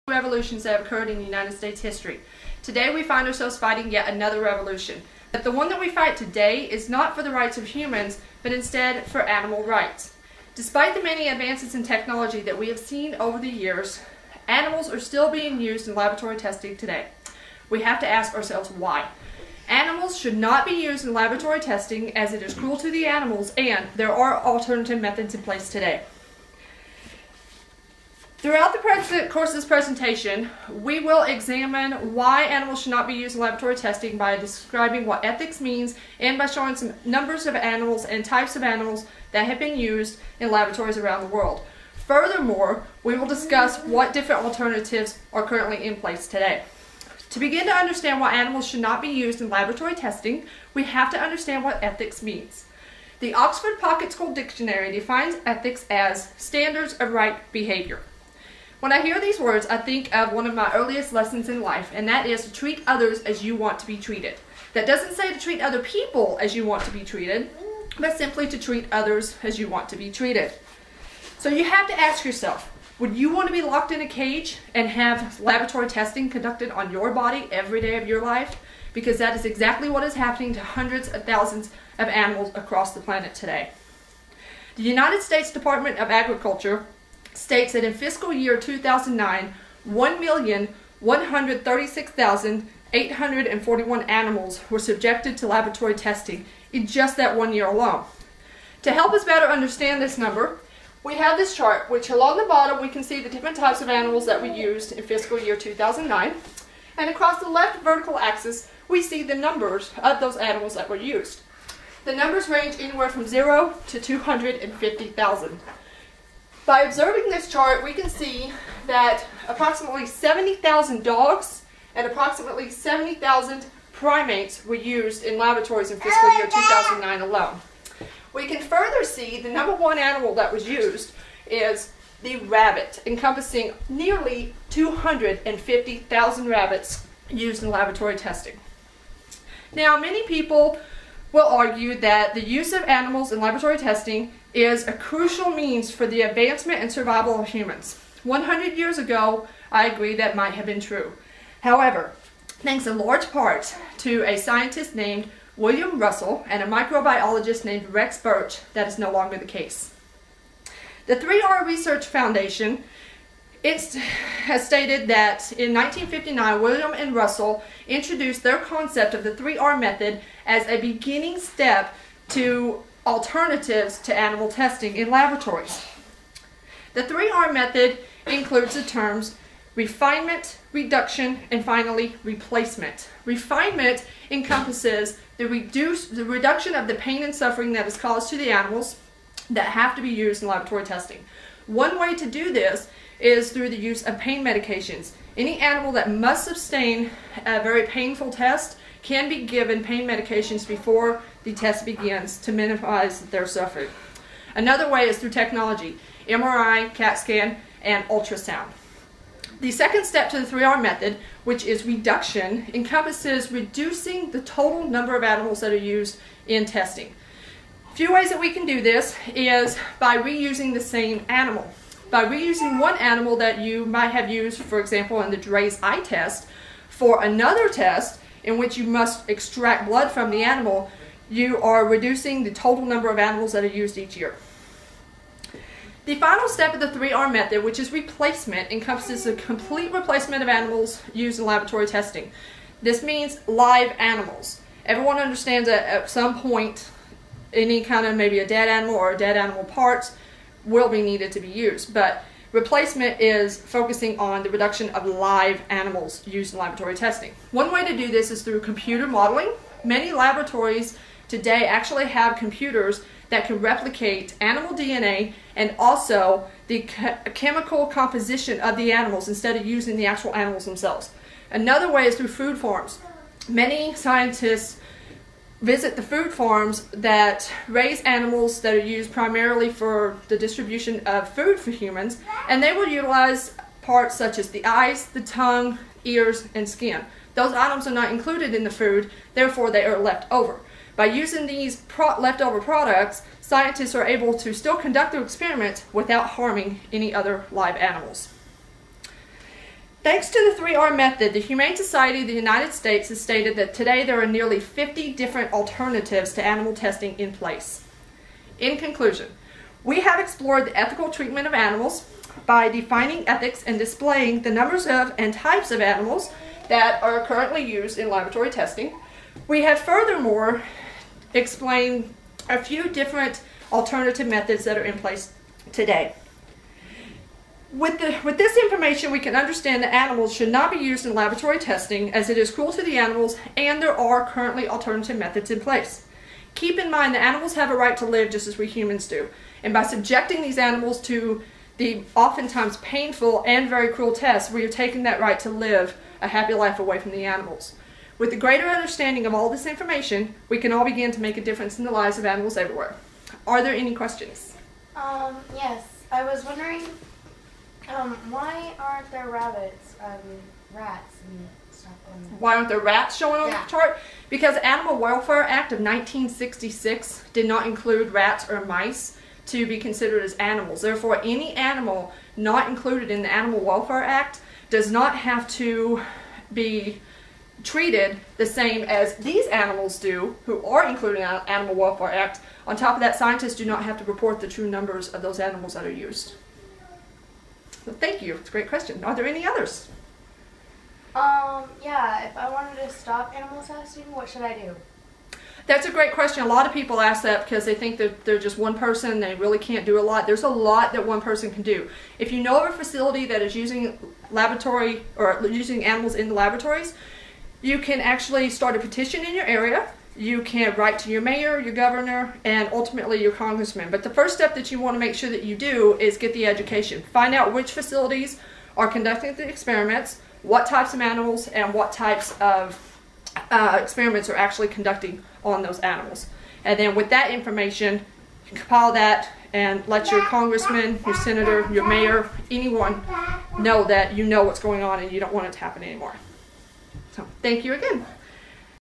Revolutions that have occurred in United States history. Today we find ourselves fighting yet another revolution. But the one that we fight today is not for the rights of humans, but instead for animal rights. Despite the many advances in technology that we have seen over the years, animals are still being used in laboratory testing today. We have to ask ourselves why. Animals should not be used in laboratory testing as it is cruel to the animals, and there are alternative methods in place today. Throughout the course of this presentation, we will examine why animals should not be used in laboratory testing by describing what ethics means and by showing some numbers of animals and types of animals that have been used in laboratories around the world. Furthermore, we will discuss what different alternatives are currently in place today. To begin to understand why animals should not be used in laboratory testing, we have to understand what ethics means. The Oxford Pocket School Dictionary defines ethics as standards of right behavior. When I hear these words, I think of one of my earliest lessons in life, and that is to treat others as you want to be treated. That doesn't say to treat other people as you want to be treated, but simply to treat others as you want to be treated. So you have to ask yourself, would you want to be locked in a cage and have laboratory testing conducted on your body every day of your life? Because that is exactly what is happening to hundreds of thousands of animals across the planet today. The United States Department of Agriculture states that in fiscal year 2009, 1,136,841 animals were subjected to laboratory testing in just that 1 year alone. To help us better understand this number, we have this chart, which along the bottom we can see the different types of animals that we used in fiscal year 2009, and across the left vertical axis we see the numbers of those animals that were used. The numbers range anywhere from 0 to 250,000. By observing this chart, we can see that approximately 70,000 dogs and approximately 70,000 primates were used in laboratories in fiscal year 2009 alone. We can further see the number one animal that was used is the rabbit, encompassing nearly 250,000 rabbits used in laboratory testing. Now, many people will argue that the use of animals in laboratory testing is a crucial means for the advancement and survival of humans. 100 years ago, I agree that might have been true. However, thanks in large part to a scientist named William Russell and a microbiologist named Rex Birch, that is no longer the case. The 3R Research Foundation has stated that in 1959, William and Russell introduced their concept of the 3R method as a beginning step to alternatives to animal testing in laboratories. The 3R method includes the terms refinement, reduction, and finally replacement. Refinement encompasses the reduction of the pain and suffering that is caused to the animals that have to be used in laboratory testing. One way to do this is through the use of pain medications. Any animal that must sustain a very painful test can be given pain medications before the test begins to minimize their suffering. Another way is through technology, MRI, CAT scan, and ultrasound. The second step to the 3R method, which is reduction, encompasses reducing the total number of animals that are used in testing. A few ways that we can do this is by reusing the same animal. By reusing one animal that you might have used, for example, in the Dre's eye test, for another test in which you must extract blood from the animal, you are reducing the total number of animals that are used each year. The final step of the 3R method, which is replacement, encompasses a complete replacement of animals used in laboratory testing. This means live animals. Everyone understands that at some point, any kind of maybe a dead animal or dead animal parts will be needed to be used, but replacement is focusing on the reduction of live animals used in laboratory testing. One way to do this is through computer modeling. Many laboratories today actually have computers that can replicate animal DNA and also the chemical composition of the animals instead of using the actual animals themselves. Another way is through food farms. Many scientists visit the food farms that raise animals that are used primarily for the distribution of food for humans, and they will utilize parts such as the eyes, the tongue, ears, and skin. Those items are not included in the food, therefore they are left over. By using these leftover products, scientists are able to still conduct their experiments without harming any other live animals. Thanks to the 3R method, the Humane Society of the United States has stated that today there are nearly 50 different alternatives to animal testing in place. In conclusion, we have explored the ethical treatment of animals by defining ethics and displaying the numbers of and types of animals that are currently used in laboratory testing. We have furthermore explained a few different alternative methods that are in place today. With this information, we can understand that animals should not be used in laboratory testing as it is cruel to the animals, and there are currently alternative methods in place. Keep in mind that animals have a right to live just as we humans do, and by subjecting these animals to the oftentimes painful and very cruel tests, we are taking that right to live a happy life away from the animals. With the greater understanding of all this information, we can all begin to make a difference in the lives of animals everywhere. Are there any questions? Yes. I was wondering, why aren't there rats and stuff on there? Why aren't there rats showing on the chart? Because the Animal Welfare Act of 1966 did not include rats or mice to be considered as animals. Therefore, any animal not included in the Animal Welfare Act does not have to be treated the same as these animals do, who are included in the Animal Welfare Act. On top of that, scientists do not have to report the true numbers of those animals that are used. So thank you. It's a great question. Are there any others? Yeah, if I wanted to stop animal testing, what should I do? That's a great question. A lot of people ask that because they think that they're just one person, they really can't do a lot. There's a lot that one person can do. If you know of a facility that is using laboratory or using animals in the laboratories, you can actually start a petition in your area. You can write to your mayor, your governor, and ultimately your congressman. But the first step that you want to make sure that you do is get the education. Find out which facilities are conducting the experiments, what types of animals, and what types of experiments are actually conducting on those animals. And then with that information, you can compile that and let your congressman, your senator, your mayor, anyone know that you know what's going on and you don't want it to happen anymore. So thank you again.